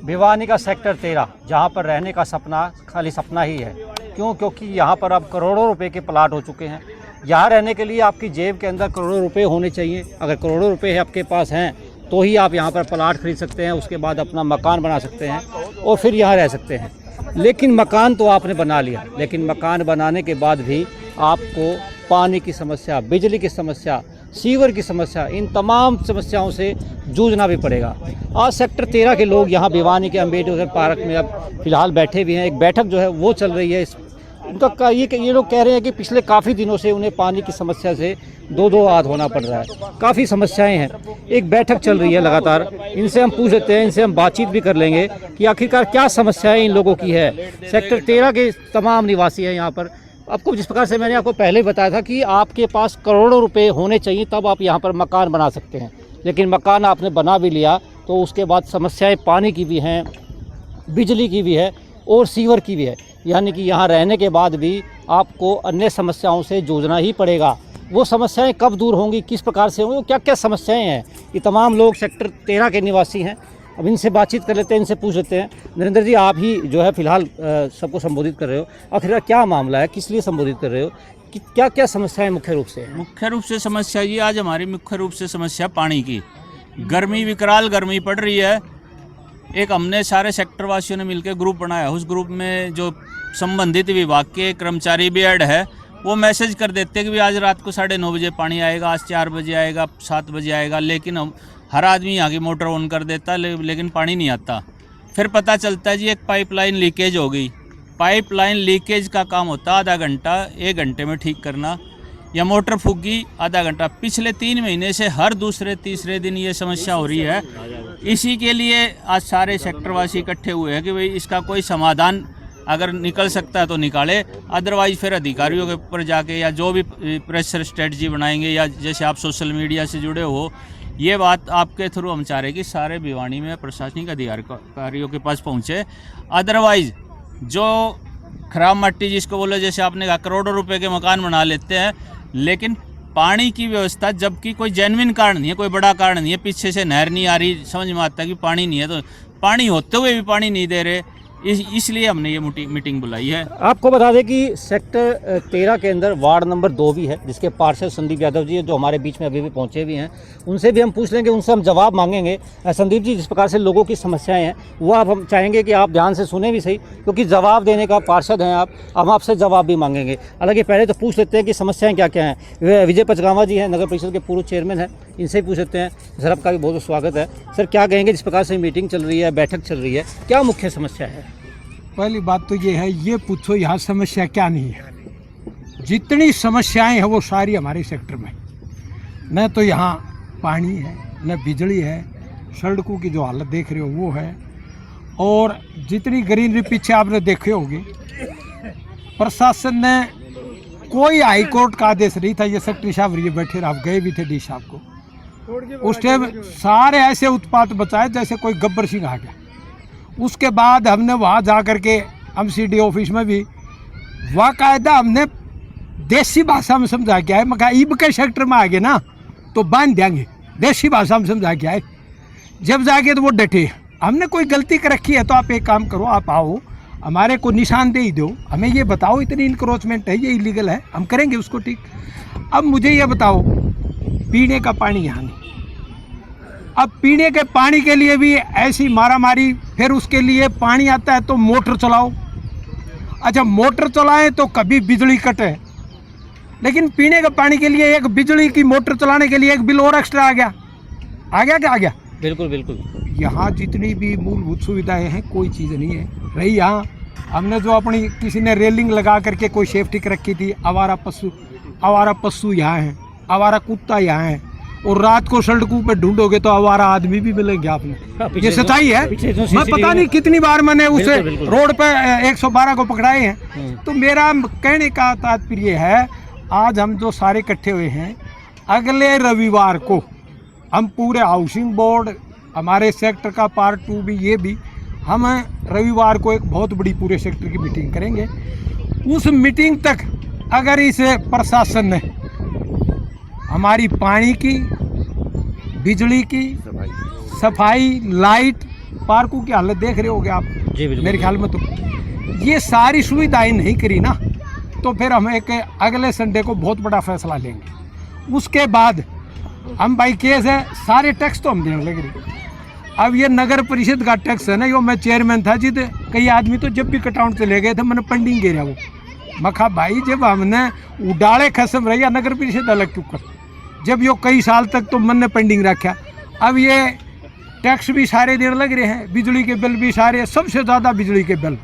भिवानी का सेक्टर 13 जहाँ पर रहने का सपना खाली सपना ही है। क्यों? क्योंकि यहाँ पर अब करोड़ों रुपए के प्लाट हो चुके हैं। यहाँ रहने के लिए आपकी जेब के अंदर करोड़ों रुपए होने चाहिए। अगर करोड़ों रुपए आपके पास हैं तो ही आप यहाँ पर प्लाट खरीद सकते हैं, उसके बाद अपना मकान बना सकते हैं और फिर यहाँ रह सकते हैं। लेकिन मकान तो आपने बना लिया, लेकिन मकान बनाने के बाद भी आपको पानी की समस्या, बिजली की समस्या, सीवर की समस्या, इन तमाम समस्याओं से जूझना भी पड़ेगा। आज सेक्टर 13 के लोग यहाँ भिवानी के अम्बेडकर पार्क में अब फिलहाल बैठे भी हैं। एक बैठक जो है वो चल रही है। उनका ये लोग कह रहे हैं कि पिछले काफ़ी दिनों से उन्हें पानी की समस्या से दो हाथ होना पड़ रहा है, काफ़ी समस्याएं हैं। एक बैठक चल रही है लगातार, इनसे हम पूछ लेते हैं, इनसे हम बातचीत भी कर लेंगे कि आखिरकार क्या समस्याएं इन लोगों की है। सेक्टर 13 के तमाम निवासी हैं यहाँ पर। आपको जिस प्रकार से मैंने आपको पहले बताया था कि आपके पास करोड़ों रुपए होने चाहिए तब आप यहाँ पर मकान बना सकते हैं, लेकिन मकान आपने बना भी लिया तो उसके बाद समस्याएं पानी की भी हैं, बिजली की भी है और सीवर की भी है। यानी कि यहाँ रहने के बाद भी आपको अन्य समस्याओं से जूझना ही पड़ेगा। वो समस्याएं कब दूर होंगी, किस प्रकार से होंगी, क्या क्या समस्याएं हैं, ये तमाम लोग सेक्टर 13 के निवासी हैं। अब इनसे बातचीत कर लेते हैं, इनसे पूछ लेते हैं। नरेंद्र जी, आप ही जो है फिलहाल सबको संबोधित कर रहे हो, आखिर क्या मामला है, किस लिए संबोधित कर रहे हो, कि क्या क्या समस्याएं मुख्य रूप से? मुख्य रूप से समस्या ये आज हमारी मुख्य रूप से समस्या पानी की। गर्मी, विकराल गर्मी पड़ रही है। एक हमने सारे सेक्टर वासियों ने मिलकर ग्रुप बनाया। उस ग्रुप में जो संबंधित विभाग के कर्मचारी भी ऐड है, वो मैसेज कर देते हैं कि आज रात को 9:30 बजे पानी आएगा, आज 4 बजे आएगा, 7 बजे आएगा। लेकिन हम हर आदमी यहाँ की मोटर ऑन कर देता, लेकिन पानी नहीं आता। फिर पता चलता है जी एक पाइपलाइन लीकेज हो गई। पाइपलाइन लीकेज का काम होता आधा घंटा, 1 घंटे में ठीक करना, या मोटर फूक गई आधा घंटा। पिछले 3 महीने से हर दूसरे तीसरे दिन ये समस्या हो रही है। इसी के लिए आज सारे सेक्टरवासी इकट्ठे हुए हैं कि भाई इसका कोई समाधान अगर निकल सकता है तो निकाले, अदरवाइज फिर अधिकारियों के ऊपर जाके या जो भी प्रेशर स्ट्रेटजी बनाएंगे, या जैसे आप सोशल मीडिया से जुड़े हो, ये बात आपके थ्रू हम चाह रहे हैं कि सारे भिवानी में प्रशासनिक अधिकारियों के पास पहुँचे। अदरवाइज जो खराब मट्टी जिसको बोलो, जैसे आपने कहा करोड़ों रुपए के मकान बना लेते हैं, लेकिन पानी की व्यवस्था, जबकि कोई जेन्युइन कारण नहीं है, कोई बड़ा कारण नहीं है, पीछे से नहर नहीं आ रही, समझ में आता है कि पानी नहीं है, तो पानी होते हुए भी पानी नहीं दे रहे। इसलिए हमने ये मीटिंग बुलाई है। आपको बता दें कि सेक्टर 13 के अंदर वार्ड नंबर 2 भी है, जिसके पार्षद संदीप यादव जी जो हमारे बीच में अभी भी पहुंचे भी हैं। उनसे भी हम पूछ लेंगे, उनसे हम जवाब मांगेंगे। संदीप जी, जिस प्रकार से लोगों की समस्याएं हैं वो आप हम चाहेंगे कि आप ध्यान से सुने भी सही, क्योंकि जवाब देने का पार्षद हैं आप, हम आपसे जवाब भी मांगेंगे। हालांकि पहले तो पूछ लेते हैं कि समस्याएँ क्या क्या हैं। विजय पचगावा जी हैं, नगर परिषद के पूर्व चेयरमैन हैं, इनसे पूछ लेते हैं। सर, आपका भी बहुत स्वागत है। सर, क्या कहेंगे जिस प्रकार से मीटिंग चल रही है, बैठक चल रही है, क्या मुख्य समस्या है? पहली बात तो ये है, ये पूछो यहाँ समस्या क्या नहीं है। जितनी समस्याएं हैं वो सारी हमारे सेक्टर में। न तो यहाँ पानी है, न बिजली है, सड़कों की जो हालत देख रहे हो वो है, और जितनी ग्रीनरी पीछे आपने देखे होंगे। प्रशासन ने कोई हाई कोर्ट का आदेश नहीं था। ये सेक्रेटरी साहब ये बैठे रहे, आप गए भी थे डी साहब को। उस टाइम सारे ऐसे उत्पात बचाए जैसे कोई गब्बर सिंह आ गया। उसके बाद हमने वहाँ जा कर के MCD ऑफिस में भी बाकायदा हमने देसी भाषा में समझा के आए। मैं कहा ईब के सेक्टर में आ गए ना तो बांध देंगे, देसी भाषा में समझा के आए। जब जाके तो वो डटे, हमने कोई गलती कर रखी है तो आप एक काम करो, आप आओ, हमारे को निशानदेही दो, हमें ये बताओ इतनी इंक्रोचमेंट है, ये इलीगल है, हम करेंगे उसको ठीक। अब मुझे ये बताओ, पीने का पानी यहाँ नहीं। अब पीने के पानी के लिए भी ऐसी मारामारी, फिर उसके लिए पानी आता है तो मोटर चलाओ। अच्छा, मोटर चलाएं तो कभी बिजली कटे, लेकिन पीने के पानी के लिए एक बिजली की मोटर चलाने के लिए एक बिल और एक्स्ट्रा आ गया क्या आ गया? बिल्कुल बिल्कुल। यहाँ जितनी भी मूलभूत सुविधाएं हैं कोई चीज़ नहीं है रही। यहाँ हमने जो अपनी किसी ने रेलिंग लगा करके कोई सेफ्टी रखी थी, आवारा पशु यहाँ हैं, आवारा कुत्ता यहाँ है, और रात को सड़कों पे ढूंढोगे तो आवारा आदमी भी मिलेंगे आपने। ये सच्चाई है। मैं पता नहीं कितनी बार मैंने उसे रोड पे 112 को पकड़ाए हैं। तो मेरा कहने का तात्पर्य है, आज हम जो सारे इकट्ठे हुए हैं, अगले रविवार को हम पूरे हाउसिंग बोर्ड, हमारे सेक्टर का पार्ट 2 भी, ये भी, हम रविवार को एक बहुत बड़ी पूरे सेक्टर की मीटिंग करेंगे। उस मीटिंग तक अगर इस प्रशासन ने हमारी पानी की, बिजली की, सफाई, लाइट पार्कों की हालत देख रहे होगे आप, जी बिल्कुल। मेरे ख्याल में तो ये सारी सुविधाएं नहीं करी ना, तो फिर हम एक अगले संडे को बहुत बड़ा फैसला लेंगे। उसके बाद हम भाई केस है, सारे टैक्स तो हम देने लग रहे। अब ये नगर परिषद का टैक्स है ना, यो मैं चेयरमैन था जिद कई आदमी तो जब भी कटाउंट चले गए थे मैंने पेंडिंग गिरा वो मखा भाई, जब हमने उड़ाले खसम रही नगर परिषद अलग क्यों कर, जब यो कई साल तक तो मैंने पेंडिंग रखा। अब ये टैक्स भी सारे देने लग रहे हैं, बिजली के बिल भी सारे, सबसे ज़्यादा बिजली के बिल,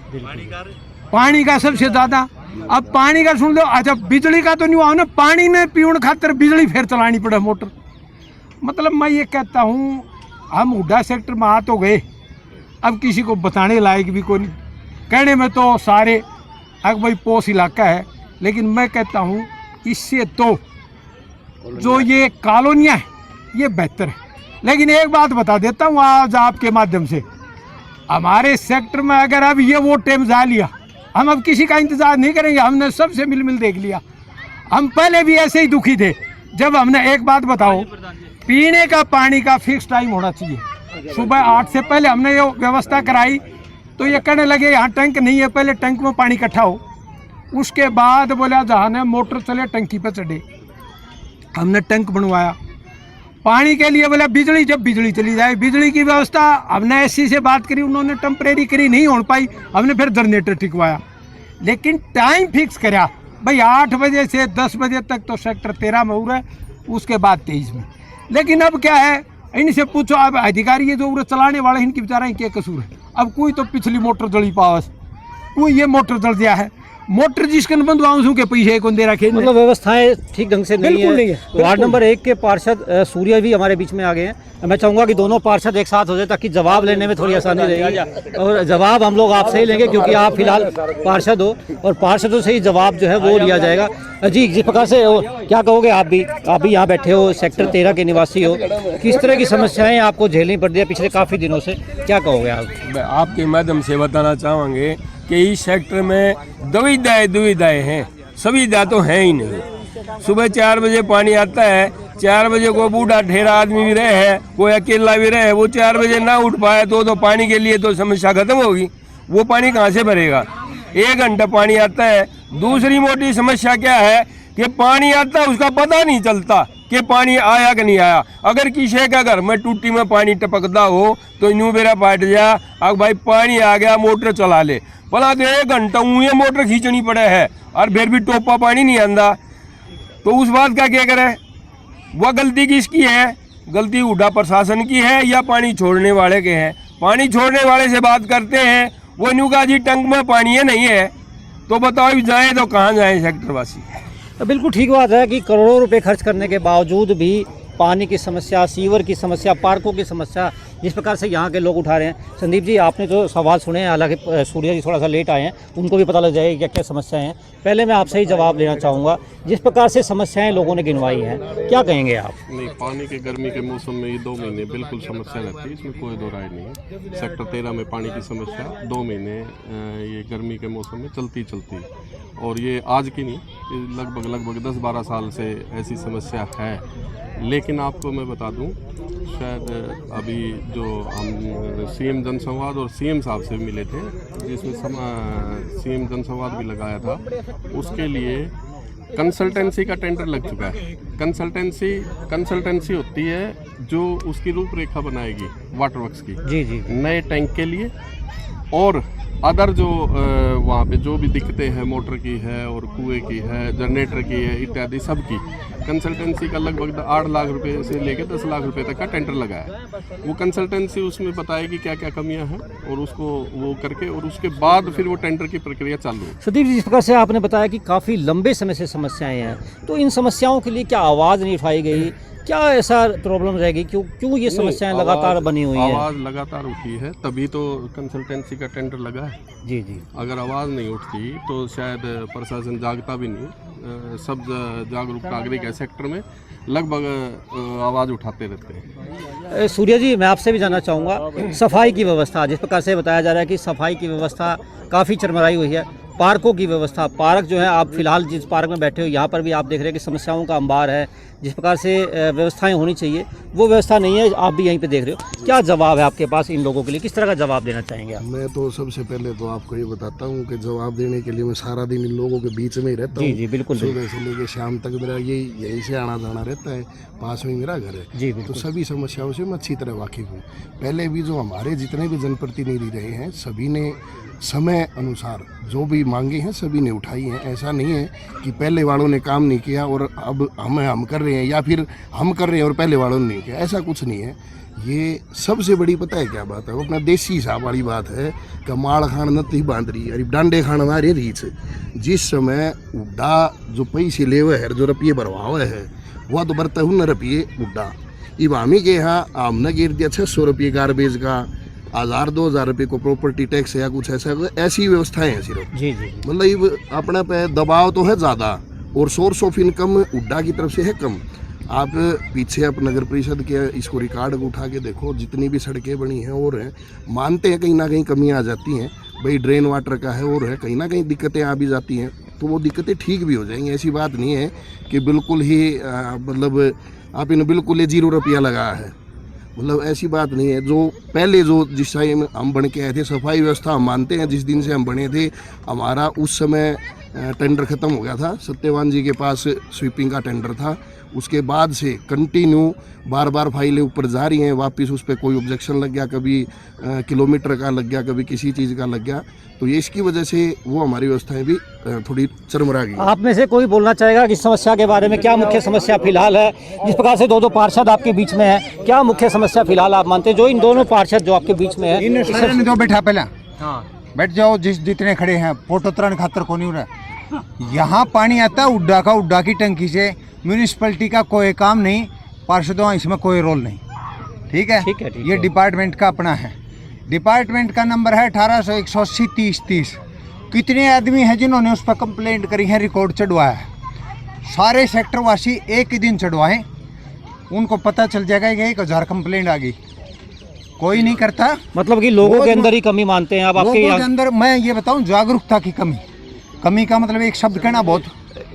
पानी का सबसे ज़्यादा। अब पानी का सुन लो, अच्छा बिजली का तो नहीं हुआ ना, पानी में पीने खातर बिजली फिर चलानी पड़े मोटर। मतलब मैं ये कहता हूँ हम हुड्डा सेक्टर में आ तो गए, अब किसी को बताने लायक भी कोई नहीं, कहने में तो सारे अब भाई पोस इलाका है, लेकिन मैं कहता हूँ इससे तो जो ये कॉलोनियाँ है ये बेहतर है। लेकिन एक बात बता देता हूँ आज आपके माध्यम से, हमारे सेक्टर में अगर अब ये वो टाइम जा लिया, हम अब किसी का इंतज़ार नहीं करेंगे, हमने सबसे मिल देख लिया। हम पहले भी ऐसे ही दुखी थे, जब हमने एक बात बताओ, पीने का पानी का फिक्स टाइम होना चाहिए। सुबह 8 से पहले हमने ये व्यवस्था कराई तो ये कहने लगे यहाँ टैंक नहीं है, पहले टैंक में पानी इकट्ठा हो, उसके बाद बोला जहाँ ने मोटर चले टंकी पर चढ़े, हमने टैंक बनवाया। पानी के लिए बोला बिजली, जब बिजली चली जाए, बिजली की व्यवस्था हमने एससी से बात करी, उन्होंने टेम्परेरी करी, नहीं हो पाई, हमने फिर जनरेटर टिकवाया। लेकिन टाइम फिक्स करा भाई 8 बजे से 10 बजे तक तो सेक्टर 13 में हो रहा है, उसके बाद 23 में। लेकिन अब क्या है, इनसे पूछो, अब अधिकारी ये जो उरे चलाने वाले इनकी बेचारा क्या कसूर है। अब कोई तो पिछली मोटर जली पावस, कोई ये मोटर जल दिया है, मोटर जिसके बंधुआंसों के पैसे कौन दे रखे, मतलब व्यवस्थाएं ठीक ढंग से बिल्कुल नहीं है। वार्ड नंबर 1 के पार्षद सूर्य भी हमारे बीच में आ गए हैं। मैं चाहूंगा कि दोनों पार्षद एक साथ हो जाए ताकि जवाब लेने में थोड़ी आसानी रहेगी, और जवाब हम लोग आपसे ही लेंगे क्योंकि आप फिलहाल पार्षद हो और पार्षदों से ही जवाब जो है वो लिया जाएगा। जी, जिस प्रकार से क्या कहोगे, आप भी यहाँ बैठे हो, सेक्टर 13 के निवासी हो, किस तरह की समस्याएं आपको झेलनी पड़ रही है पिछले काफ़ी दिनों से, क्या कहोगे आप? आपके माध्यम से बताना चाहेंगे कि इस सेक्टर में दुविधाएं हैं, सुविधा तो है ही नहीं। सुबह 4 बजे पानी आता है, 4 बजे कोई बूढ़ा ठेरा आदमी भी रहे है, कोई अकेला भी रहे, वो 4 बजे ना उठ पाए तो पानी के लिए तो समस्या खत्म होगी। वो पानी कहाँ से भरेगा? 1 घंटा पानी आता है। दूसरी मोटी समस्या क्या है कि पानी आता है उसका पता नहीं चलता कि पानी आया कि नहीं आया। अगर किसी का घर में टूटी में पानी टपकता हो तो यूँ बेरा पाट जा, अब भाई पानी आ गया मोटर चला ले, भला तो 1 घंटा ये मोटर खींचनी पड़े है और फिर भी टोपा पानी नहीं आंदा, तो उस बात का क्या करे? वह गलती किसकी है? गलती हुड्डा प्रशासन की है या पानी छोड़ने वाले के हैं? पानी छोड़ने वाले से बात करते हैं, वो न्यू का जी टंक में पानी है नहीं है, तो बताओ जाए तो कहाँ जाए सेक्टरवासी? बिल्कुल ठीक बात है कि करोड़ों रुपए खर्च करने के बावजूद भी पानी की समस्या, सीवर की समस्या, पार्कों की समस्या जिस प्रकार से यहाँ के लोग उठा रहे हैं। संदीप जी, आपने जो सवाल सुने हैं, हालांकि सूर्या जी थोड़ा सा लेट आए हैं, उनको भी पता लग जाएगा क्या क्या समस्याएं हैं। पहले मैं आपसे ही जवाब लेना चाहूँगा, जिस प्रकार से समस्याएं लोगों ने गिनवाई हैं, क्या कहेंगे आप? नहीं, पानी के गर्मी के मौसम में ये 2 महीने बिल्कुल समस्या रहती है, इसमें कोई दो राय नहीं है। सेक्टर 13 में पानी की समस्या 2 महीने ये गर्मी के मौसम में चलती है, और ये आज की नहीं, ये लगभग 10-12 साल से ऐसी समस्या है। लेकिन आपको मैं बता दूं, शायद अभी जो हम सीएम जनसंवाद और सीएम साहब से मिले थे, जिसमें सीएम जनसंवाद भी लगाया था, उसके लिए कंसल्टेंसी का टेंडर लग चुका है। कंसल्टेंसी होती है जो उसकी रूपरेखा बनाएगी वाटर वर्क्स की, जी नए टैंक के लिए, और अदर जो वहाँ पे जो भी दिक्कतें हैं, मोटर की है और कुएं की है, जनरेटर की है, इत्यादि सब की कंसल्टेंसी का लगभग 8 लाख रुपए से लेकर 10 लाख रुपए तक का टेंडर लगा है। वो कंसल्टेंसी उसमें बताएगी क्या क्या कमियां हैं और उसको वो करके, और उसके बाद फिर वो टेंडर की प्रक्रिया चालू है। सदीप जी, जिस प्रकार से आपने बताया कि काफ़ी लंबे समय से समस्याएं हैं, तो इन समस्याओं के लिए क्या आवाज़ नहीं उठाई गई? क्या ऐसा प्रॉब्लम रहेगी? क्यों ये समस्याएं लगातार बनी हुई है? आवाज़ लगातार उठी है, तभी तो कंसल्टेंसी का टेंडर लगा है। जी। अगर आवाज़ नहीं उठती तो शायद प्रशासन जागता भी नहीं। सब जागरूक नागरिक है सेक्टर में, लगभग आवाज़ उठाते रहते हैं। सूर्या जी, मैं आपसे भी जानना चाहूँगा, सफाई की व्यवस्था, जिस प्रकार से बताया जा रहा है कि सफाई की व्यवस्था काफ़ी चरमराई हुई है, पार्कों की व्यवस्था, पार्क जो है, आप फिलहाल जिस पार्क में बैठे हो यहाँ पर भी आप देख रहे हैं कि समस्याओं का अंबार है, जिस प्रकार से व्यवस्थाएं होनी चाहिए वो व्यवस्था नहीं है। आप भी यहीं पे देख रहे हो, क्या जवाब है आपके पास इन लोगों के लिए, किस तरह का जवाब देना चाहेंगे आप? मैं तो सबसे पहले तो आपको ये बताता हूँ कि जवाब देने के लिए मैं सारा दिन इन लोगों के बीच में ही रहता हूँ। जी बिल्कुल। सुबह से लेकर शाम तक मेरा यही से आना जाना रहता है, पास में मेरा घर है। जी तो बिल्कुल। सभी समस्याओं से मैं अच्छी तरह वाकिफ हूँ। पहले भी जो हमारे जितने भी जनप्रतिनिधि रहे हैं सभी ने समय अनुसार जो भी मांगे हैं सभी ने उठाई हैं। ऐसा नहीं है कि पहले वालों ने काम नहीं किया और अब हम कर रहे हैं, या फिर हम कर रहे हैं और पहले वालों ने नहीं किया, ऐसा कुछ नहीं है। ये सबसे बड़ी पता है क्या बात है, वो अपना देसी हिसाब वाली बात है कि माड़ खान नती बांध रही है, डांडे खान हमारे रीच। जिस समय उड्डा जो पैसे ले हुए है, जो रुपये भरवावे है, वह तो बरता हूँ न रुपये उड्डा। इब हमी के यहाँ हमने गिर दिया 600 रुपये गार्बेज का, 1000-2000 रुपये को प्रॉपर्टी टैक्स या कुछ ऐसा, ऐसी व्यवस्थाएं हैं सिर्फ। जी जी। मतलब अपने पे दबाव तो है ज़्यादा और सोर्स ऑफ इनकम उड्डा की तरफ से है कम। आप पीछे आप नगर परिषद के इसको रिकॉर्ड उठा के देखो, जितनी भी सड़कें बनी हैं और हैं, मानते हैं कहीं ना कहीं कमियां आ जाती हैं भाई, ड्रेन वाटर का है और है, कहीं ना कहीं दिक्कतें आ भी जाती हैं, तो वो दिक्कतें ठीक भी हो जाएंगी। ऐसी बात नहीं है कि बिल्कुल ही मतलब आप इन्हें बिल्कुल ही 0 रुपया लगाया है, मतलब ऐसी बात नहीं है। जो पहले जो जिस टाइम हम बन के आए थे, सफाई व्यवस्था हम मानते हैं जिस दिन से हम बने थे, हमारा उस समय टेंडर ख़त्म हो गया था, सत्यवान जी के पास स्वीपिंग का टेंडर था। उसके बाद से कंटिन्यू बार बार फाइलें ऊपर जा रही हैं, वापस उस पर कोई ऑब्जेक्शन लग गया, कभी किलोमीटर का लग गया, कभी किसी चीज़ का लग गया, तो ये इसकी वजह से वो हमारी व्यवस्थाएं भी थोड़ी चरमरा गई। आप में से कोई बोलना चाहेगा कि समस्या के बारे में, क्या मुख्य समस्या फिलहाल है? जिस प्रकार से दो पार्षद आपके बीच में है, क्या मुख्य समस्या फिलहाल आप मानते हैं जो इन दोनों पार्षद जो आपके बीच में है? दो बैठा पहला, हाँ बैठ जाओ, जितने खड़े हैं फोटो तरण खातर को नहीं हो रहा। यहाँ पानी आता है उड्डा का, उड्डा की टंकी से, म्यूनिसिपैलिटी का कोई काम नहीं, पार्षदों इसमें कोई रोल नहीं। ठीक है, ठीक है। ये डिपार्टमेंट का अपना है। डिपार्टमेंट का नंबर है 1800-180-30-30। कितने आदमी हैं जिन्होंने उस पर कंप्लेंट करी है, रिकॉर्ड चढ़वाया है। सारे सेक्टर वासी एक ही दिन चढ़वाएं, उनको पता चल जाएगा कि 1000 कंप्लेंट आ गई। कोई नहीं करता, मतलब कि लोगों के अंदर ही कमी मानते हैं आप? आपके लोगों के अंदर मैं ये बताऊं, जागरूकता की कमी का मतलब एक शब्द कहना बहुत,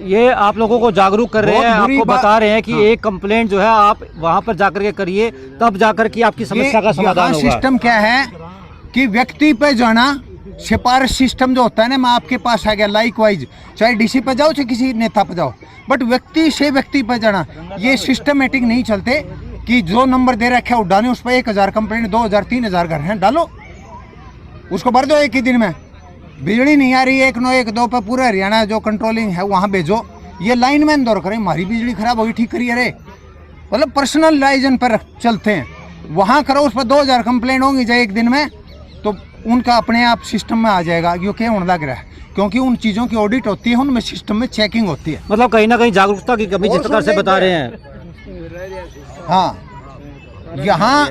ये आप लोगों को जागरूक कर रहे हैं, आपको बता रहे हैं कि हाँ। एक कंप्लेंट जो है आप वहां पर जाकर के करिए, तब जाकर के आपकी समस्या का समाधान होगा। सिस्टम क्या है कि व्यक्ति पे जाना, सिफारिश सिस्टम जो होता है ना, मैं आपके पास आ गया लाइक वाइज, चाहे डीसी पे जाओ चाहे किसी नेता पे जाओ, बट व्यक्ति से व्यक्ति पे जाना, ये सिस्टमेटिक नहीं चलते कि जो नंबर दे रखा है उड्डा ने, उस पर 1000 कंप्लेंट, 2000-3000 घर हैं, डालो उसको भर दो एक ही दिन में। बिजली नहीं आ रही है 1912 पर, पूरा हरियाणा जो कंट्रोलिंग है वहाँ भेजो, ये लाइन मैन दौर करें, हमारी बिजली खराब होगी ठीक करिए रे, मतलब पर्सनल लाइजन पर चलते हैं, वहाँ करो, उस पर 2000 कंप्लेंट होंगी चाहे एक दिन में, तो उनका अपने आप सिस्टम में आ जाएगा। ये क्या होने लग रहा है, क्योंकि उन चीज़ों की ऑडिट होती है, उनमें सिस्टम में चेकिंग होती है। मतलब कहीं ना कहीं जागरूकता की कमी जिस प्रकार से बता रहे हैं। हाँ, यहाँ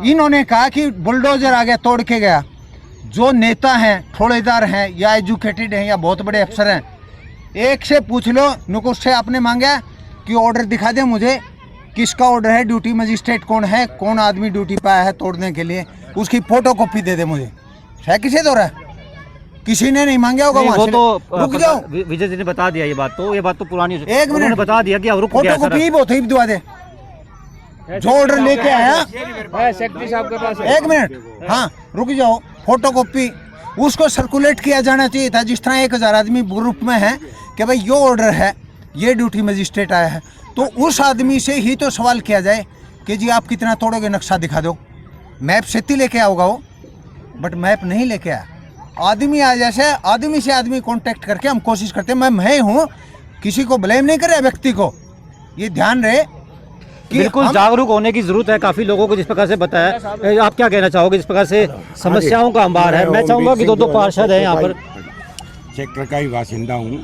इन्होंने कहा कि बुलडोजर आ गया तोड़ के गया। जो नेता हैं, ठोड़ेदार हैं, या एजुकेटेड हैं, या बहुत बड़े अफसर हैं, एक से पूछ लो, नुकुस से आपने मांगा कि ऑर्डर दिखा दे मुझे, किसका ऑर्डर है, ड्यूटी मजिस्ट्रेट कौन है, कौन आदमी ड्यूटी पे आया है तोड़ने के लिए, उसकी फोटो कॉपी दे दे मुझे। है किसे दो रहा है, किसी ने नहीं मांगा होगा वहाँ से। तो रुक जाओ, विजय जी ने बता दिया ये बात तो पुरानी, एक मिनट, उन्होंने बता दिया कि अब रुक गया फोटो कॉपी बहुत ही दुआ दे, जो ऑर्डर लेके आया। सेक्रेटरी साहब के पास एक मिनट, हाँ रुक जाओ, फोटो कॉपी उसको सर्कुलेट किया जाना चाहिए था, जिस तरह 1000 आदमी ग्रुप में है कि भाई ये ऑर्डर है, ये ड्यूटी मजिस्ट्रेट आया है, तो उस आदमी से ही तो सवाल किया जाए कि जी आप कितना तोड़ोगे, नक्शा दिखा दो। मैप से ही लेके आओगा वो, बट मैप नहीं लेके आया। आदमी आ जैसे आदमी से आदमी कांटेक्ट करके हम कोशिश करते हैं, मैं हूँ, किसी को ब्लेम नहीं कर रहा व्यक्ति को, ये ध्यान रहे। बिल्कुल जागरूक होने की जरूरत है काफी लोगों को, जिस प्रकार से बताया। आप क्या कहना चाहोगे, जिस प्रकार से समस्याओं का अंबार है? मैं चाहूंगा कि दो पार्षद हैं यहाँ पर। सेक्टर का ही बासिंदा हूँ।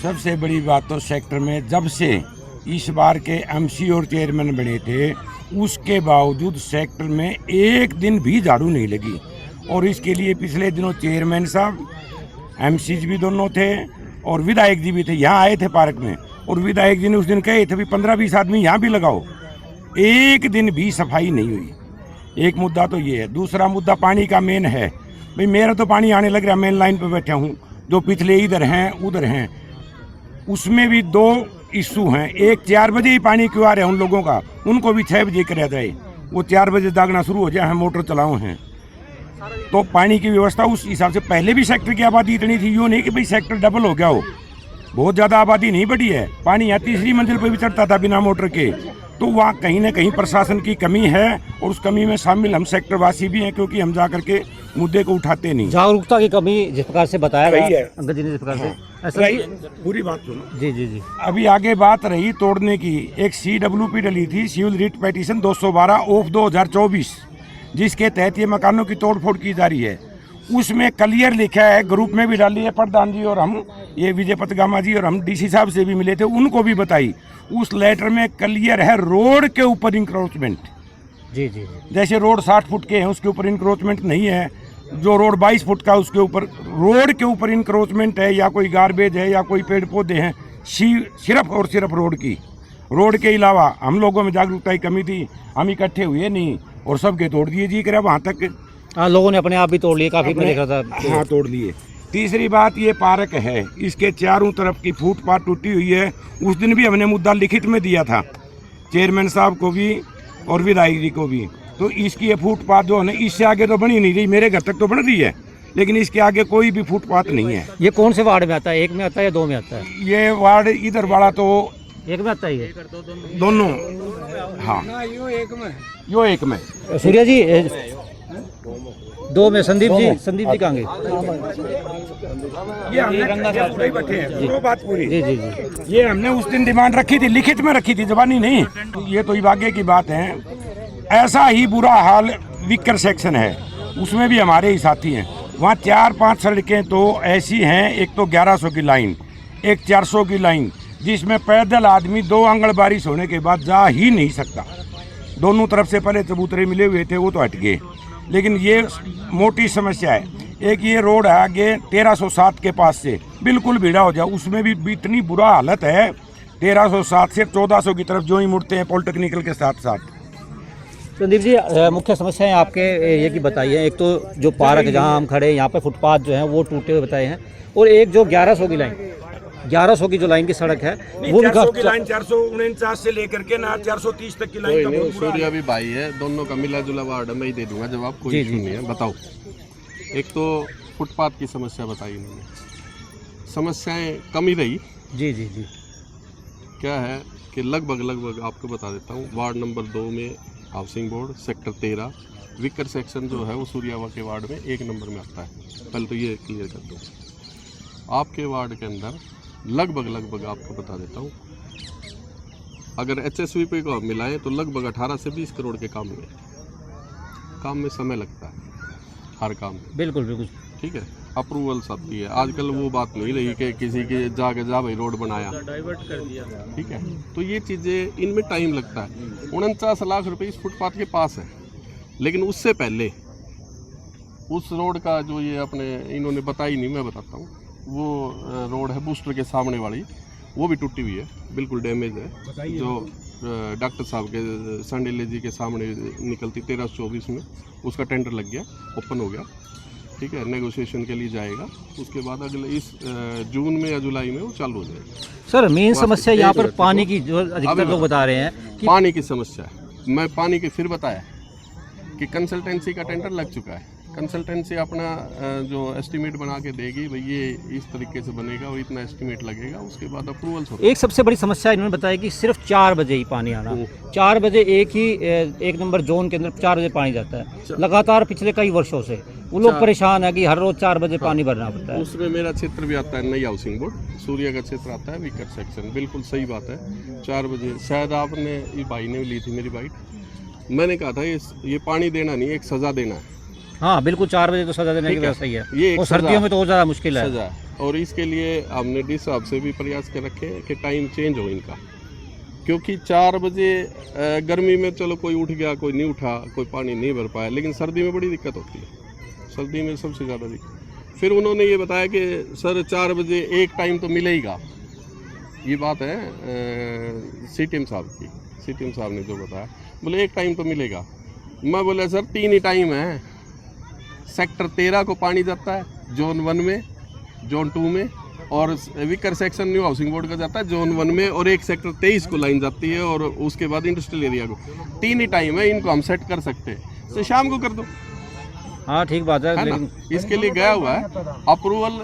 सबसे बड़ी बात तो सेक्टर में जब से इस बार के एमसी और चेयरमैन बने थे, उसके बावजूद सेक्टर में एक दिन भी झाड़ू नहीं लगी। और इसके लिए पिछले दिनों चेयरमैन साहब, एमसीज भी दोनों थे और विधायक जी भी थे, यहाँ आए थे पार्क में, और विधायक जी ने उस दिन कहे थे भी 15-20 आदमी यहाँ भी लगाओ, एक दिन भी सफाई नहीं हुई। एक मुद्दा तो ये है। दूसरा मुद्दा पानी का मेन है। भाई मेरा तो पानी आने लग रहा, मेन लाइन पर बैठा हूँ, जो पिछले इधर हैं उधर हैं, उसमें भी 2 इशू हैं। एक 4 बजे ही पानी क्यों आ रहा है उन लोगों का, उनको भी 6 बजे कराया जाए, वो 4 बजे दागना शुरू हो जाए, हम मोटर चलाओ हैं। तो पानी की व्यवस्था उस हिसाब से, पहले भी सेक्टर की आबादी इतनी थी, यूँ नहीं कि भाई सेक्टर डबल हो गया हो, बहुत ज़्यादा आबादी नहीं बढ़ी है। पानी यहाँ तीसरी मंजिल पर भी चढ़ता था बिना मोटर के। तो वहाँ कहीं ना कहीं प्रशासन की कमी है, और उस कमी में शामिल हम सेक्टर वासी भी हैं, क्योंकि हम जा करके मुद्दे को उठाते नहीं। जागरूकता की कमी जिस प्रकार से बताया रही गया है। अंकल जी ने, जिस प्रकार से ऐसा रही, पूरी बात सुनो। जी जी जी अभी आगे बात रही तोड़ने की, एक CWP डली थी, सिविल रिट पेटिशन 212 ऑफ 2024, जिसके तहत ये मकानों की तोड़फोड़ की जा रही है। उसमें क्लियर लिखा है, ग्रुप में भी डाली है प्रधान जी और हम, ये विजय पतगामा जी और हम DC साहब से भी मिले थे, उनको भी बताई। उस लेटर में क्लियर है रोड के ऊपर इंक्रोचमेंट। जी जी जैसे रोड 60 फुट के हैं, उसके ऊपर इंक्रोचमेंट नहीं है। जो रोड 22 फुट का, उसके ऊपर, रोड के ऊपर इंक्रोचमेंट है, या कोई गार्बेज है, या कोई पेड़ पौधे हैं, सिर्फ और सिर्फ रोड की। रोड के अलावा हम लोगों में जागरूकता की कमी थी, हम इकट्ठे हुए नहीं और सबके तोड़ दिए जी करे वहाँ तक। हाँ, लोगों ने अपने आप भी तोड़ लिए, काफ़ी मैं देख रहा था। हाँ, तोड़ लिए। तीसरी बात, ये पार्क है, इसके चारों तरफ की फुटपाथ टूटी हुई है। उस दिन भी हमने मुद्दा लिखित में दिया था चेयरमैन साहब को भी और विधायक जी को भी। तो इसकी ये फुटपाथ जो है, इससे आगे तो बनी नहीं रही, मेरे घर तक तो बन रही है, लेकिन इसके आगे कोई भी फुटपाथ नहीं है। ये कौन से वार्ड में आता है, 1 में आता है या 2 में आता है? ये वार्ड इधर वाला तो 1 में आता है ये दोनों। हाँ, यो एक में। सूर्या जी 2 में। संदीप जी कहाँ गए? ये हमने पूरे बैठे हैं, वो बात पूरी। जी जी जी ये हमने उस दिन डिमांड रखी थी, लिखित में रखी थी, जबानी नहीं। ये तो आगे की बात है। ऐसा ही बुरा हाल विकर सेक्शन है, उसमें भी हमारे ही साथी हैं। वहाँ 4-5 सड़कें तो ऐसी हैं, एक तो 1100 की लाइन, एक 400 की लाइन, जिसमें पैदल आदमी 2 आंगन बारिश होने के बाद जा ही नहीं सकता। दोनों तरफ से पहले चबूतरे मिले हुए थे, वो तो हट गए, लेकिन ये मोटी समस्या है। एक ये रोड है आगे 1307 के पास से, बिल्कुल भीड़ा हो जाए, उसमें भी इतनी बुरा हालत है। 1307 से 1400 की तरफ जो ही मुड़ते हैं पॉलिटेक्निकल के साथ साथ। संदीप जी, मुख्य समस्याएं आपके ये की बताइए। एक तो जो पार्क जहां हम खड़े हैं, यहाँ पे फुटपाथ जो है वो टूटे हुए बताए हैं, और एक जो 1100 की लाइन, 1100 की जो लाइन की सड़क है वो भी 400 की लाइन 449 से लेकर के ना 430 तक की लाइन का कोई नहीं, बहुत बुरा सूर्या हाल भी भाई है, दोनों का मिला जुला वार्ड मैं ही दे दूंगा जवाब, कोई इशू नहीं है। बताओ, एक तो फुटपाथ की समस्या बताई इन्होंने, समस्याएं कम ही रही। जी जी जी क्या है कि लगभग आपको बता देता हूँ, वार्ड नंबर 2 में housing board, sector 13 vicar section जो है वो सूर्यावा के वार्ड में 1 नंबर में आता है। पहले तो ये क्लियर कर दूँ। आपके वार्ड के अंदर लगभग आपको बता देता हूँ, अगर HSVP को मिलाएं तो लगभग 18 से 20 करोड़ के काम में समय लगता है, हर काम में। बिल्कुल ठीक है, अप्रूवल्स आती है। आजकल वो बात नहीं रही कि किसी के जाके जा भाई रोड बनाया, डाइवर्ट कर दिया। ठीक है, तो ये चीज़ें इनमें टाइम लगता है। 49 लाख रुपए इस फुटपाथ के पास है, लेकिन उससे पहले उस रोड का जो ये अपने इन्होंने बताई नहीं, मैं बताता हूँ। वो रोड है बूस्टर के सामने वाली, वो भी टूटी हुई है, बिल्कुल डैमेज है। जो डॉक्टर साहब के संडेले जी के सामने निकलती 1324 में, उसका टेंडर लग गया, ओपन हो गया। ठीक है, नेगोशिएशन के लिए जाएगा, उसके बाद अगले इस जून में या जुलाई में वो चालू हो जाएगा। सर, मेन समस्या यहाँ पर पानी की, जो अधिकतर लोग बता रहे हैं कि पानी की समस्या है। मैं पानी की फिर बताया कि कंसल्टेंसी का टेंडर लग चुका है। कंसल्टेंसी अपना जो एस्टीमेट बना के देगी, भाई ये इस तरीके से बनेगा और इतना एस्टीमेट लगेगा, उसके बाद अप्रूवल्स होगा। एक सबसे बड़ी समस्या इन्होंने बताया कि सिर्फ 4 बजे ही पानी आना, 4 बजे एक नंबर जोन के अंदर 4 बजे पानी जाता है लगातार पिछले कई वर्षों से। वो लोग परेशान है कि हर रोज 4 बजे पानी भरना पड़ता है। उसमें मेरा क्षेत्र भी आता है, नई हाउसिंग बोर्ड, सूर्या का क्षेत्र आता है, विकर सेक्शन। बिल्कुल सही बात है, 4 बजे। शायद आपने, ये भाई ने ली थी मेरी बाइट, मैंने कहा था ये पानी देना नहीं, एक सज़ा देना है। हाँ बिल्कुल, 4 बजे तो सजा देने की व्यवस्था ही है, ये और सर्दियों में तो और ज़्यादा मुश्किल है सजा। और इसके लिए हमने डी साहब से भी प्रयास कर रखे हैं कि टाइम चेंज हो इनका, क्योंकि 4 बजे गर्मी में चलो कोई उठ गया, कोई नहीं उठा, कोई पानी नहीं भर पाया, लेकिन सर्दी में बड़ी दिक्कत होती है, सर्दी में सबसे ज़्यादा दिक्कत। फिर उन्होंने ये बताया कि सर 4 बजे एक टाइम तो मिलेगा, ये बात है CTM साहब की, CTM साहब ने जो बताया, बोले एक टाइम तो मिलेगा। मैं बोला सर 3 ही टाइम है, सेक्टर 13 को पानी जाता है, जोन 1 में, जोन 2 में और vicar section new housing board का जाता है जोन 1 में, और एक सेक्टर 23 को लाइन जाती है, और उसके बाद इंडस्ट्रियल एरिया को। 3 ही टाइम है, इनको हम सेट कर सकते हैं, तो शाम को कर दो। हाँ ठीक बात है, है ना? लेकिन इसके लिए गया हुआ है, अप्रूवल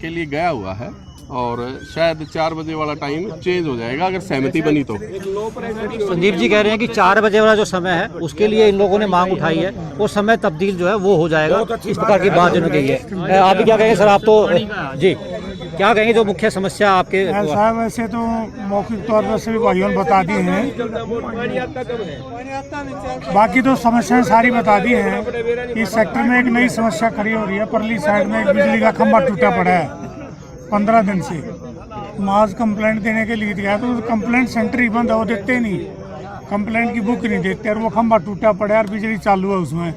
के लिए गया हुआ है, और शायद 4 बजे वाला टाइम चेंज हो जाएगा अगर सहमति बनी तो। संदीप जी कह रहे हैं कि 4 बजे वाला जो समय है उसके लिए इन लोगों ने मांग उठाई है, वो समय तब्दील जो है वो हो जाएगा, इस प्रकार की बात जिन्होंने कही है। आप भी क्या कहेंगे सर? आप तो जी क्या कहेंगे जो मुख्य समस्या आपके? साहब वैसे तो मौखिक तौर पर सभी भाइयों ने बता दी हैं, बाकी तो समस्याएं सारी बता दी हैं। इस सेक्टर में एक नई समस्या खड़ी हो रही है, परली साइड में एक बिजली का खंभा टूटा पड़ा है 15 दिन से। आज कंप्लेंट देने के लिए गया तो कंप्लेंट सेंटर ही बंद है, वो देते नहीं, कंप्लेंट की बुक नहीं देते, और वो खंभा टूटा पड़ा है और बिजली चालू है उसमें,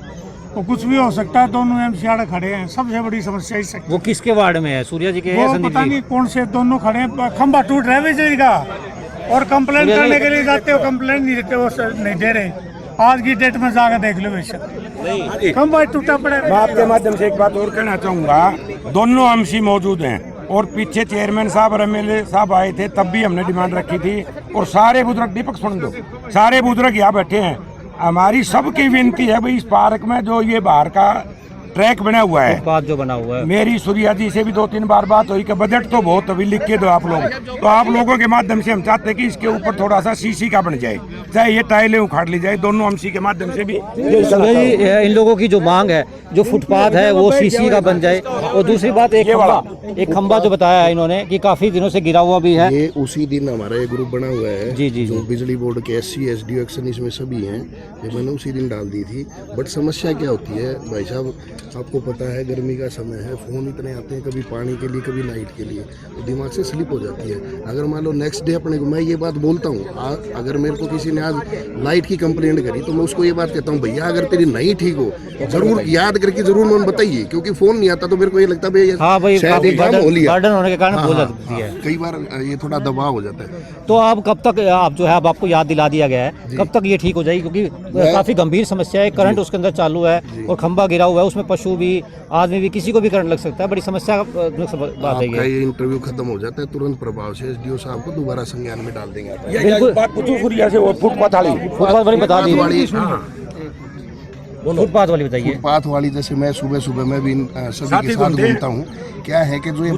वो कुछ भी हो सकता है। दोनों एमसीआर खड़े हैं, सबसे बड़ी समस्या इस सेक्टर। वो किसके वार्ड में है? सूर्या जी के हैं? वो संदीप पता जी? नहीं कौन से दोनों खड़े हैं, खंभा टूट रहा है बिजली का, और कंप्लेंट करने के लिए जाते हो, कंप्लेंट नहीं देते, वो नहीं दे रहे। आज की डेट में जाकर देख लो बेशक खंभा टूटा पड़ा है। मैं आपके माध्यम से एक बात और कहना चाहूँगा, दोनों एमसी मौजूद हैं, और पीछे चेयरमैन साहब और एमएलए साहब आए थे, तब भी हमने डिमांड रखी थी, और सारे बुजुर्ग, दीपक सुन दो, सारे बुजुर्ग यहाँ बैठे हैं। हमारी सबकी विनती है भाई, इस पार्क में जो ये बाहर का ट्रैक बना हुआ है, बात जो बना हुआ है, मेरी सूर्या जी से भी 2-3 बार बात हुई कि बजट तो बहुत अभी लिख के दो आप लोग, तो आप लोगों के माध्यम से हम चाहते हैं कि इसके ऊपर थोड़ा सा सीसी का बन जाए, चाहे ये टाइलें उखाड़ ली जाए, दोनों एमसी के माध्यम से भी। सूर्या जी इन लोगों की जो मांग है, जो फुटपाथ है वो सीसी का बन जाए, और दूसरी बात एक खंबा जो बताया है इन्होंने कि काफी दिनों से गिरा हुआ भी है। ये उसी दिन हमारा एक ग्रुप बना हुआ है जी जी जो जी। बिजली बोर्ड के SC SDO एक्शन इसमें सभी हैं, ये मैंने उसी दिन डाल दी थी। बट समस्या क्या होती है भाई साहब, आपको पता है गर्मी का समय है, फ़ोन इतने आते हैं, कभी पानी के लिए कभी लाइट के लिए, तो दिमाग से स्लिप हो जाती है। अगर मान लो नेक्स्ट डे अपने को, मैं ये बात बोलता हूँ, अगर मेरे को किसी ने आज लाइट की कंप्लेंट करी तो मैं उसको ये बात कहता हूँ, भैया अगर तेरी नहीं ठीक हो जरूर याद करके जरूर मैं बताइए, क्योंकि फ़ोन नहीं आता तो मेरे को ये लगता है हाँ भाई, शायद एक काम हो लिया, गार्डन होने के कारण बोल हाँ, सकती है। कई बार ये थोड़ा दबाव हो जाता है। तो आप कब तक, आप जो है अब आपको याद दिला दिया गया है, कब तक ये ठीक हो जाएगी? क्योंकि काफी गंभीर समस्या है, करंट उसके अंदर चालू है और खंभा गिरा हुआ है, उसमें पशु भी, आदमी भी, किसी को भी करंट लग सकता है। बड़ी समस्या का बात है आपका ये। ये इंटरव्यू खत्म हो जाता है, तुरंत प्रभाव से SDO साहब को दोबारा संज्ञान में डाल देंगे। बिल्कुल, बात पूछो सूर्या से, वो फुटपाथ वाली वाली बता दी, फुटपाथ वाली बताइए। फुटपाथ वाली जैसे मैं सुबह में भी सभी के साथ घूमता हूँ, क्या है कि जो ये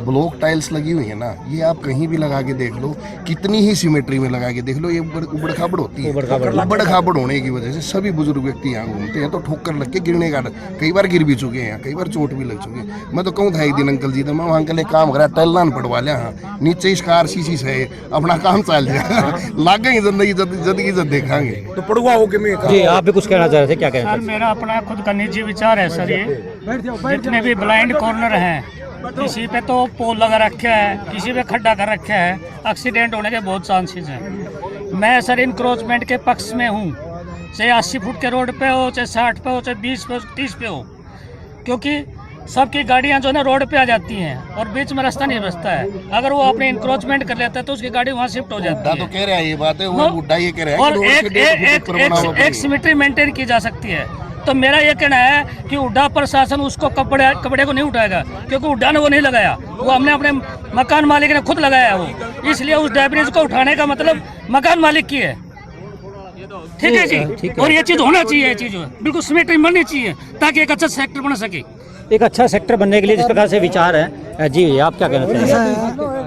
ब्लॉक टाइल्स लगी हुई है ना, ये आप कहीं भी लगा के देख लो, कितनी ही सिमेट्री में लगा के देख लो, ये उबड़ खाबड़ होती है। उबड़ खाबड़ होने की वजह से सभी बुजुर्ग व्यक्ति यहाँ घूमते हैं तो ठोकर लग के गिरने का, कई बार गिर भी चुके हैं, कई बार चोट भी लग चुकी है। मैं तो कहूँ था एक दिन अंकल जी, तो मैं वहाँ अंकल एक काम करा, टैलान पड़वा लिया, हाँ नीचे इस कार सीसी से अपना काम चल जाए, लागेंगे जिंदगी जब देखांगे तो पड़ुआ हो के मैं जी। आप भी कुछ कहना चाह रहे थे, क्या कहना सर मेरा अपना खुद का निजी विचार है सर, ये जितने भी ब्लाइंड कॉर्नर हैं, किसी पे तो पोल लगा रखा है, किसी पे खड्डा कर रखा है, एक्सीडेंट होने के बहुत चांसेस हैं। मैं सर इंक्रोचमेंट के पक्ष में हूँ, चाहे 80 फुट के रोड पे हो, चाहे 60 पे हो, चाहे 20 पे हो, 30 पे हो, क्योंकि सबकी गाड़ियाँ जो है ना रोड पे आ जाती हैं और बीच में रास्ता नहीं बचता है। अगर वो अपने इंक्रोचमेंट कर लेता है तो उसकी गाड़ी वहाँ शिफ्ट हो जाती है। तो कह रहा है ये बात है, वो बुड्ढा ये कह रहा है और कि एक सिमेट्री मेंटेन की जा सकती है। तो मेरा ये कहना है कि उड्डा प्रशासन उसको कपड़े को नहीं उठाएगा, क्योंकि उड्डा ने वो नहीं लगाया, वो हमने अपने मकान मालिक ने खुद लगाया वो, इसलिए उस डेब्रिज को उठाने का मतलब मकान मालिक की है। ठीक है जी, और ये चीज़ होना चाहिए, ये चीज़ बिल्कुल सिमेट्री बननी चाहिए ताकि एक अच्छा सेक्टर बन सके। एक अच्छा सेक्टर बनने के लिए जिस प्रकार से विचार है जी, आप क्या कहना चाहेंगे?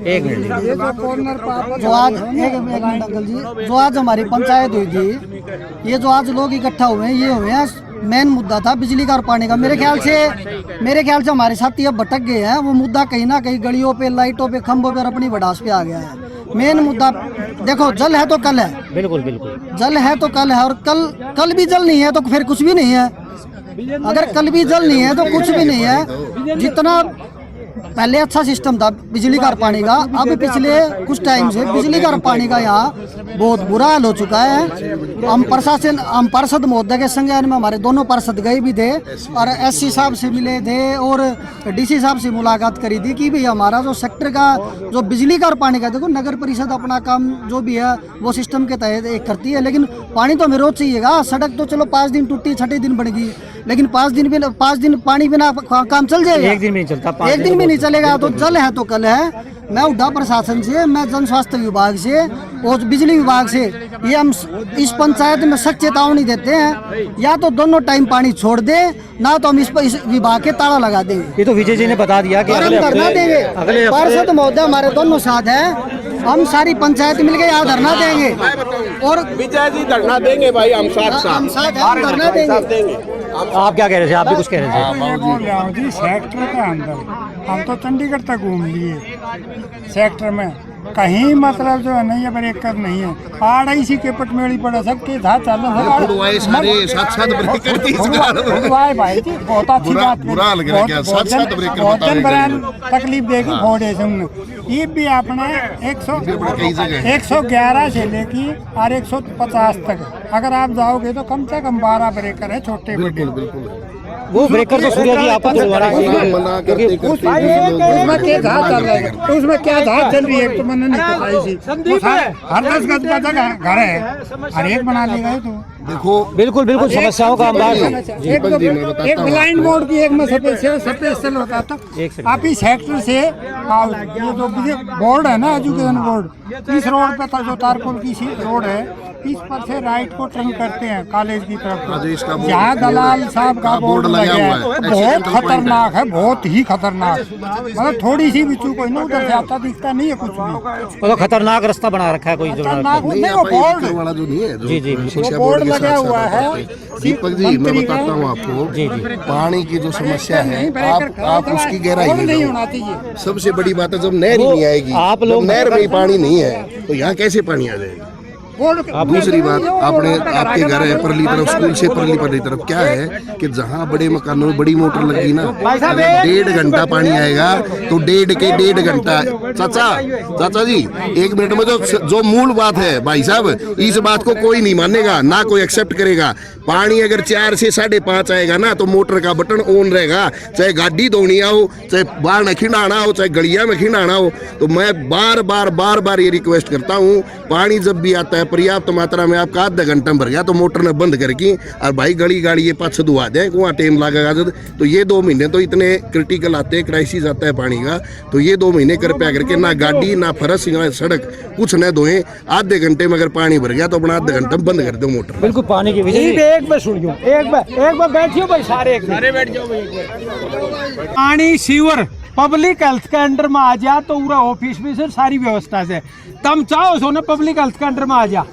एक मिनट जो आज एक मिनट अंकल जी, जो आज हमारी पंचायत हुई थी, ये जो आज लोग इकट्ठा हुए हैं, ये हुए हैं, मेन मुद्दा था बिजली का और पानी का। मेरे ख्याल से हमारे साथी अब भटक गए हैं, वो मुद्दा कहीं ना कहीं गलियों पे, लाइटों पे, खंभों पे और अपनी भड़ास पे आ गया है। मेन मुद्दा देखो, जल है तो कल है, बिल्कुल बिल्कुल, जल है तो कल है, और कल भी जल नहीं है तो फिर कुछ भी नहीं है। अगर कल भी जल नहीं है तो कुछ भी नहीं है। जितना पहले अच्छा सिस्टम था बिजली का और पानी का, अब पिछले कुछ टाइम से बिजली का और पानी का यहाँ बहुत बुरा हाल हो चुका है। हम पार्षद महोदय के संज्ञान में हमारे दोनों पार्षद गए भी थे और SC साहब से मिले थे और DC साहब से मुलाकात करी थी कि भाई हमारा जो सेक्टर का जो बिजली का और पानी का, देखो नगर परिषद अपना काम जो भी है वो सिस्टम के तहत एक करती है, लेकिन पानी तो हमें रोज चाहिएगा। सड़क तो चलो 5 दिन टूटी, 6ठे दिन बन गई, लेकिन 5 दिन पानी बिना काम चल जाएगा? एक दिन में नहीं चलता, 5 एक दिन भी नहीं चलेगा। तो जल है तो कल है। मैं उड्डा प्रशासन से, मैं जन स्वास्थ्य विभाग से और बिजली विभाग से ये हम इस पंचायत में सख्त चेतावनी देते हैं, या तो दोनों टाइम पानी छोड़ दे, ना तो हम इस विभाग के ताला लगा देंगे। ये तो विजय जी ने बता दिया कि और हम धरना देंगे। पार्षद महोदय हमारे दोनों साथ हैं, हम सारी पंचायत मिलकर यहाँ धरना देंगे। और विजय जी धरना देंगे भाई, हम साथ हम धरना देंगे। आप क्या कह रहे थे? आप भी कुछ कह रहे थे? मैं बोल रहा हूँ जी, सेक्टर के अंदर हम तो चंडीगढ़ तक घूम लिए, सेक्टर में कहीं मतलब जो है नहीं है, ब्रेकर नहीं है। पहाड़ इसी के पटमेड़ी पड़ा सबके साथ भाई जी, बहुत अच्छी बात। तकलीफ देगी फोड़े से ये भी आपने 111 से लेके और 150 तक अगर आप जाओगे तो कम से कम 12 ब्रेकर है, छोटे बड़े। वो ब्रेकर तो सूर्य जी आपको उसमें क्या धार चल रही है तो मैंने नहीं पता। इसी हर 10 गज का जगह घर है, हर एक बना लेगा तो देखो बिल्कुल समस्याओं का अंदाज है। एक ब्लाइंड मोड की, एक में स्पेशल होता था। आप इस सेक्टर से ये जो बोर्ड है ना, एजुकेशन बोर्ड, इस रोड पे था जो तारपुर की रोड है, इस पर से राइट को टर्न करते हैं कॉलेज की तरफ। यहाँ दलाल साहब का बोर्ड लगा हुआ है, बहुत खतरनाक है, बहुत ही खतरनाक। मतलब थोड़ी सी भी चूक कोई ना उधर से आता दिखता नहीं है कुछ भी। तो खतरनाक रास्ता बना रखा है कोई खतरनाक बोर्ड वाला जो नहीं है, जी बोर्ड लगा हुआ है। दीपक जी मैं बताता हूँ आपको, पानी की जो समस्या है, आप उसकी गहराई नहीं होना चाहिए। सबसे बड़ी बात है जब नहर ही नहीं आएगी, आप लोग नहर में पानी नहीं है तो यहाँ कैसे पानी आ जाएगा? दूसरी बात, आपके घर है परली तरफ, स्कूल से परली तरफ क्या है कि जहाँ बड़े मकानों में बड़ी मोटर लगी ना, अगर 1.5 घंटा पानी आएगा तो 1.5 घंटा। चाचा जी 1 मिनट में जो मूल बात है भाई साहब, इस बात को कोई नहीं मानेगा, ना कोई एक्सेप्ट करेगा। पानी अगर 4 से 5:30 आएगा ना तो मोटर का बटन ऑन रहेगा, चाहे गाड़ी धोनी आओ, चाहे बाहर न खिंडाना हो, चाहे गलिया में खिंडाना हो। तो मैं बार ये रिक्वेस्ट करता हूँ, पानी जब भी आता है पर्याप्त मात्रा में, आपका आधा घंटा भर गया तो मोटर ने बंद करके और भाई गाड़ी ये पाछ धुआ दें, वहाँ टाइम लगेगा। तो ये 2 महीने तो इतने क्रिटिकल आते हैं, क्राइसिस आता है पानी का, तो ये 2 महीने कृपया करके ना गाड़ी ना फरस ना सड़क कुछ न धोएं। आधे घंटे में अगर पानी भर गया तो अपना आधा घंटा बंद कर दो मोटर। बिल्कुल पानी की एक बार सुनियो, एक बार बैठियो भाई, सारे बैठ जाओ भाई। पानी सीवर पब्लिक हेल्थ के अंडर में आ जा तो पूरा ऑफिस में से सारी व्यवस्था से तुम चाहो सो ना पब्लिक हेल्थ के अंडर में आ जा।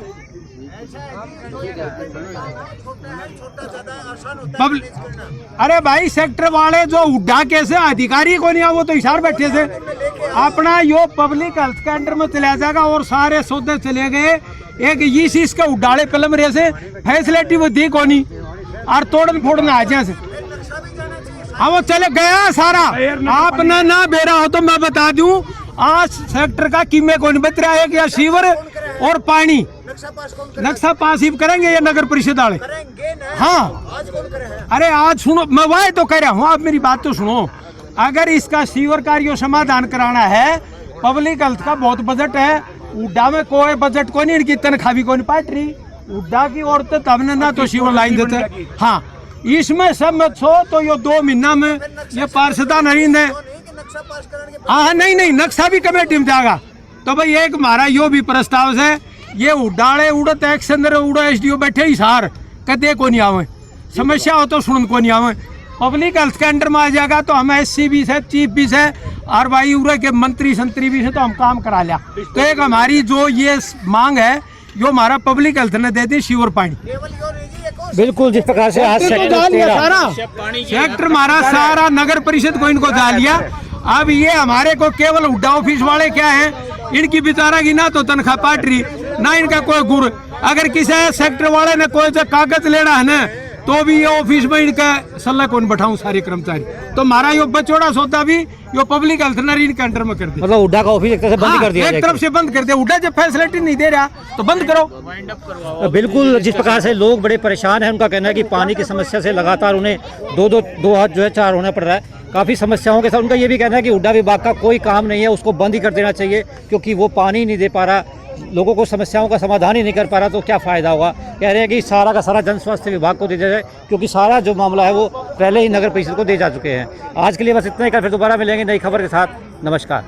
अरे भाई सेक्टर वाले जो उड्डा कैसे अधिकारी को नहीं आ, वो तो इशार बैठे थे। अपना यो पब्लिक हेल्थ के अंडर में चला जाएगा और सारे सौदे चले गए। एक ये चीज के उड्डाले फिल्म रहे से फैसिलिटी वो दी को नहीं और तोड़न फोड़न आ जाए से। हाँ वो चले गया सारा। आपने ना बेरा हो तो मैं बता दूं, आज सेक्टर का कीमे को नहीं बच रहा है कि सीवर और पानी नक्शा पास ही करेंगे ये नगर परिषद वाले। हाँ अरे आज सुनो, मैं वही तो कह रहा हूँ, आप मेरी बात तो सुनो। अगर इसका सीवर कार्य समाधान कराना है, पब्लिक हेल्थ का बहुत बजट है, उड्डा में कोई बजट को नहीं, इनकी तनख्वाह भी कोई नहीं पाट रही। उड्डा की औरतें तब ना तो सीवर लाइन देते। हाँ इसमें सब मत सो तो ये 2 महीना में ये पार्षदा नहीं है। हाँ नहीं नक्शा भी कमेटी में जाएगा। तो भाई एक हमारा यो भी प्रस्ताव है, ये उड़ाड़े उड़त एक्शन उड़ा एसडीओ बैठे ही सार कदे को नहीं आवे, समस्या हो तो सुन को नहीं आवे। पब्लिक हेल्थ के अंडर में आ जाएगा तो हम एससी भी से, चीफ भी से और भाई उड़े के मंत्री संतरी भी से तो हम काम करा लिया। तो एक हमारी जो ये मांग है जो हमारा पब्लिक हेल्थ ने दे दी सीवर पानी। बिल्कुल जिस प्रकार से आज सेक्टर हमारा सारा नगर परिषद को इनको डाल लिया। अब ये हमारे को केवल उड्डा ऑफिस वाले क्या है, इनकी बेचारा की ना तो तनख्वाह पाट रही ना इनका कोई गुर। अगर किसी सेक्टर वाले ने कोई कागज लेना है ना तो भी ये ऑफिस में इनका सलाह कौन बैठाऊं सारे कर्मचारी। तो हमारा यो बचौड़ा सौदा भी यो पब्लिक हेल्थ ने इनके अंडर में कर दिया। मतलब उड्डा का ऑफिस एक तरह से बंद कर दिया, एक तरफ से बंद कर दिया। उड्डा जब फैसिलिटी नहीं दे रहा तो बंद करो। बिल्कुल जिस प्रकार से लोग बड़े परेशान हैं, उनका कहना है कि पानी की समस्या से लगातार उन्हें दो हाथ जो है 4 होना पड़ रहा है, काफ़ी समस्याओं के साथ। उनका ये भी कहना है कि उड्डा विभाग का कोई काम नहीं है, उसको बंद ही कर देना चाहिए क्योंकि वो पानी नहीं दे पा रहा। लोगों को समस्याओं का समाधान ही नहीं कर पा रहा तो क्या फ़ायदा होगा। कह रहे हैं कि सारा का सारा जन स्वास्थ्य विभाग को दे दिया जाए, क्योंकि सारा जो मामला है वो पहले ही नगर परिषद को दे जा चुके हैं। आज के लिए बस इतना ही, कर फिर दोबारा मिलेंगे नई खबर के साथ। नमस्कार।